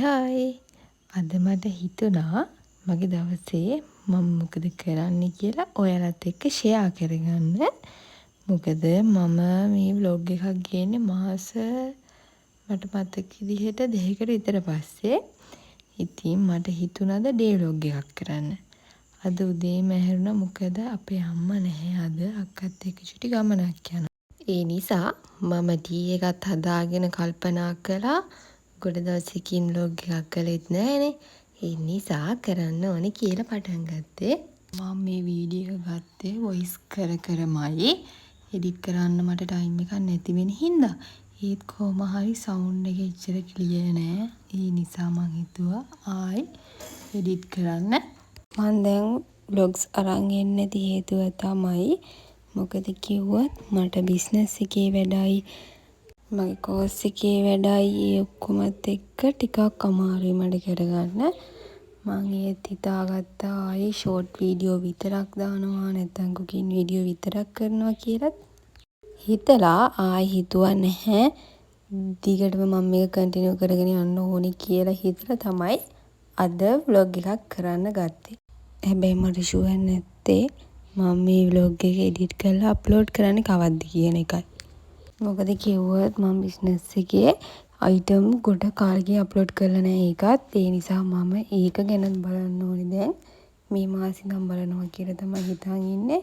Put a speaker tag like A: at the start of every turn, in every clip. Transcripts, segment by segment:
A: Hi අද මට හිතුණා මගේ දවසේ මම මොකද කරන්නේ කියලා ඔයාලත් එක්ක ෂෙයා කරගන්න. මොකද මම මේ vlog එකක් ගේන්නේ මාස මට මතක විදිහට දෙකකට විතර පස්සේ. ඉතින් මට හිතුණාද ඩේ vlog එකක් කරන්න. අද උදේම ඇහැරුණා මොකද අපේ අම්මා නැහැ අද අක්කත් එක්ක චුටි ගමනක් යනවා. ඒ නිසා මම ටී එකත් හදාගෙන කල්පනා කළා ගොඩ දවසකින් vlog එකක් කළෙත් නැහනේ. ඒ නිසා කරන්න ඕනේ කියලා පටන් ගත්තේ. මම මේ වීඩියෝ එක ගත්තේ වොයිස් කරමයි. එඩිට් කරන්න මට ටයිම් එකක් නැති වෙන හින්දා. ඒත් කොහොම හරි සවුන්ඩ් එක එච්චර ක්ලියර් නෑ. ඒ නිසා මං හිතුවා ආයි එඩිට් කරන්න. මම දැන් vlogs අරන් එන්නේ නැති හේතුව තමයි මොකද කිව්වොත් මට බිස්නස් එකේ වැඩයි මගේ කෝස් එකේ වැඩයි ඒ ඔක්කොමත් එක්ක ටිකක් අමාරුයි මට කරගන්න. මම ඒත් හිතාගත්තා ආයේ ෂෝට් වීඩියෝ විතරක් දානවා නැත්නම් කුකින් වීඩියෝ විතරක් කරනවා කියලා. හිතලා ආයි හිතුවා නැහැ. දිගටම මම මේක කන්ටිනියු කරගෙන යන්න ඕනේ කියලා හිතලා තමයි අද vlog එකක් කරන්න ගත්තේ. හැබැයි මට ෂුවර් නැත්තේ මම මේ vlog එක එඩිට් කරලා අප්ලෝඩ් කරන්නේ කවද්ද කියන එකයි. මොකද කිව්වොත් මම බිස්නස් එකේ අයිටම් ගොඩ කාලෙකින් අප්ලෝඩ් කරලා නැහැ ඒකත්. ඒ නිසා මම ඒක ගැනත් බලන්න ඕනේ දැන්. මේ මාසෙ නම් බලනවා කියලා තමයි හිතාගෙන ඉන්නේ.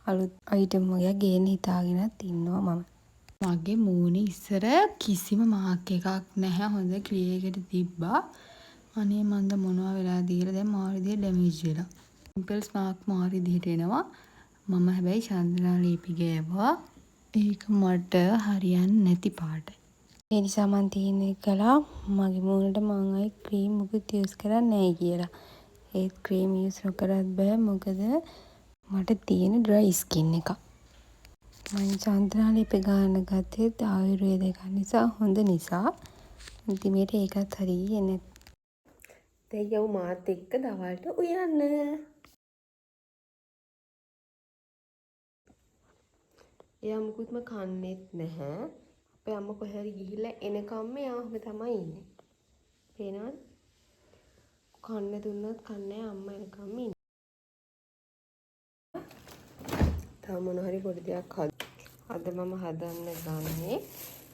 A: අලුත් අයිටම් වගේ ගේන්න හිතාගෙනත් ඉන්නවා මම. මගේ මූණේ ඉස්සර කිසිම මාක් එකක් නැහැ. හොඳ ක්ලියර් එකට තිබ්බා. අනේ මන්ද මොනවා වෙලාද කියලා දැන් මාරු විදියට ඩැමේජ් වෙලා. පිම්පල්ස් මාක් මාරු විදියට එනවා. මම හැබැයි චන්දනා ලීපි ගෑවා. ඒක මට හරියන්නේ නැති පාටයි. ඒ නිසා මම තීරණය කළා මගේ මූණට මම අයි ක්‍රීම් මුකුත් යූස් කරන්නේ නැහැ කියලා. ඒත් ක්‍රීම් යූස් නොකරත් බෑ මොකද මට තියෙන ඩ්‍රයි ස්කින් එකක්. මම චන්දනා ලීපි ගන්න ගත්තේ ආයුර්වේද එකක් නිසා හොඳ නිසා. අන්තිමේට ඒකත් හරියන්නේ නැහැ. දෙයෝ මාත් එක්ක දවල්ට උයන්න. එයා මුකුත්ම කන්නේත් නැහැ. අපේ අම්මා කොහේ හරි ගිහිල්ලා එනකම්ම එයාම තමයි ඉන්නේ. පේනවද? කන්න දුන්නත් කන්නේ අම්මා එනකම්ම ඉන්නේ. තව මොන හරි පොඩි දෙයක් අද මම හදන්න ගන්නේ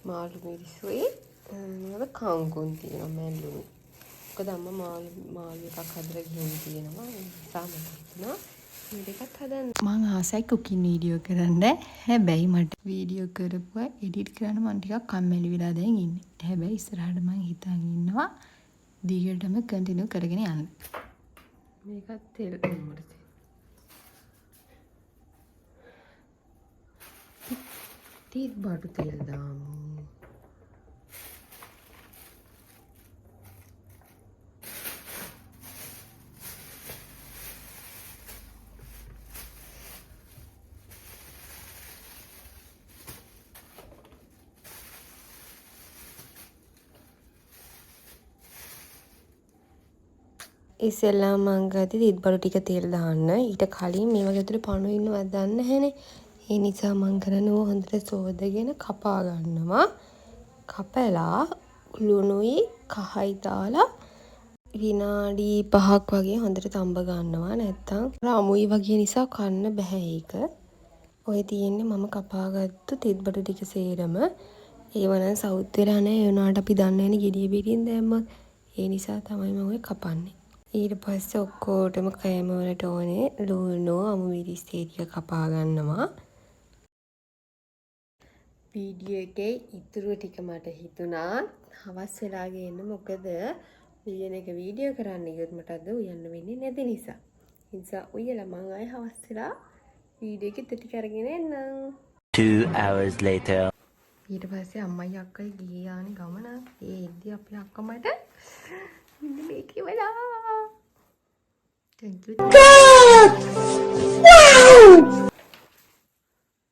A: මාළු මිරිසුයි මොනවද කංකුන් තියෙනවා මැල්ලුයි. මොකද අම්මා මාළු එකක් හදලා ගිහින් තියෙනවා. ඒ නිසා මම හිතුණා මේකත් හදන්න. මම ආසයි කුකින් වීඩියෝ කරන්න. හැබැයි මට වීඩියෝ කරපුවා එඩිට් කරන්න මම ටිකක් කම්මැලි වෙලා දැන් ඉන්නේ. හැබැයි ඉස්සරහට මම හිතාගෙන ඉන්නවා දිගටම කන්ටිනියු කරගෙන යන්න. මේකත් තෙල් මොකටද? තීත් බඩු තෙල් දාමු. ඉස්සෙල්ලා මං ගත්තේ තීත් බඩු ටික තෙල් දාන්න. ඊට කලින් මේ වගේ උතර පණු ඉන්නවද දන්නේ නැහනේ. ඒ නිසා මං කරන්නේ හොඳට සෝදගෙන කපා ගන්නවා. කපලා ලුණුයි කහයි දාලා විනාඩි 5ක් වගේ හොඳට තඹ ගන්නවා. නැත්තම් රාමුයි වගේ නිසා කන්න බෑ ඒක. ඔය තියෙන්නේ මම කපාගත්තු තීත් බඩු ටික සේරම. ඒව නම් සවුත් වෙලා නැහැ. ඒ වුණාට අපි දන්නේ නැනේ ගෙඩිය බෙරින් දැම්මත්. ඒ නිසා තමයි මම ඔය කපන්නේ. ඊට පස්සේ ඔක්කොටම කෑම වලට ඕනේ ලුණු අමු මිරිස් ටික කපා ගන්නවා. වීඩියෝ එකේ ඉතුරු ටික මට හිතුණා හවස් වෙලා ගේන්න මොකද උයන එක වීඩියෝ කරන්න ගියොත් මට අද උයන්න වෙන්නේ නැති නිසා. ඒ නිසා උයලා මං ආයේ හවස් වෙලා වීඩියෝ එකේ ටික අරගෙන එන්නම්.
B: 2 hours later.
A: ඊට පස්සේ අම්මයි අක්කයි ගියානේ ගමනක්. ඒ ඉද්දි අපේ අක්කා මට මෙන්න මේක වෙලා. Thank you.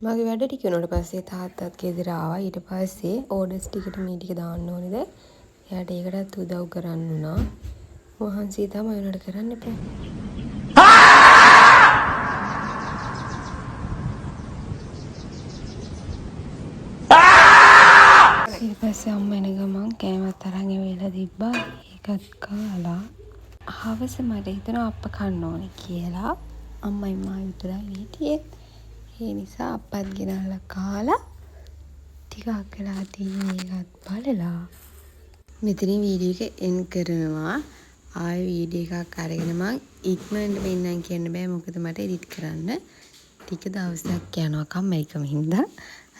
A: මගේ වැඩ ටික උනට පස්සේ තාත්තත් ගෙදර ආවා. ඊට පස්සේ ඕඩර්ස් ටිකට මේ ටික දාන්න ඕනේද? එයාට ඒකටත් උදව් කරන්න උනා. මහන්සි තමයි උනට කරන්න එපා. ඊට පස්සේ අම්මා එන ගමන් කෑමත් අරන් එවෙලා තිබ්බා. ඒකත් කාලා. හවස මට හිතුණා අප්ප කන්න ඕනේ කියලා. අම්මයි මා විතරයි හිටියේ. ඒ නිසා අප්පත් ගෙනල්ලා කාලා ටිකක් වෙලා තියෙන එකත් බලලා මෙතනින් වීඩියෝ එක එන්ඩ් කරනවා. ආයෙ වීඩියෝ එකක් අරගෙන මං ඉක්මනට වෙන්නම් කියන්න බෑ මොකද මට එඩිට් කරන්න ටික දවසක් යනවා කම්මැලිකම හින්දා.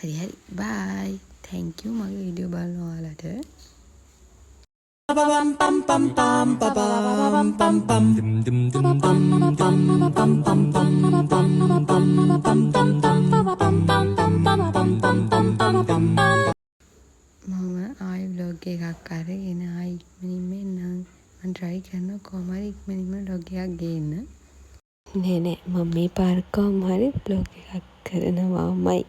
A: හරි බයි. thank you මගේ වීඩියෝ බලන ඔයාලට. මම ආයෙ vlog එකක් අරගෙන ආයෙ ඉක්මනින්ම එන්නම්. මම try කරනවා කොහොම හරි ඉක්මනින්ම vlog එකක් ගේන්න. නෑ මම මේ පාර කොහොම හරි vlog එකක් කරනවාමයි.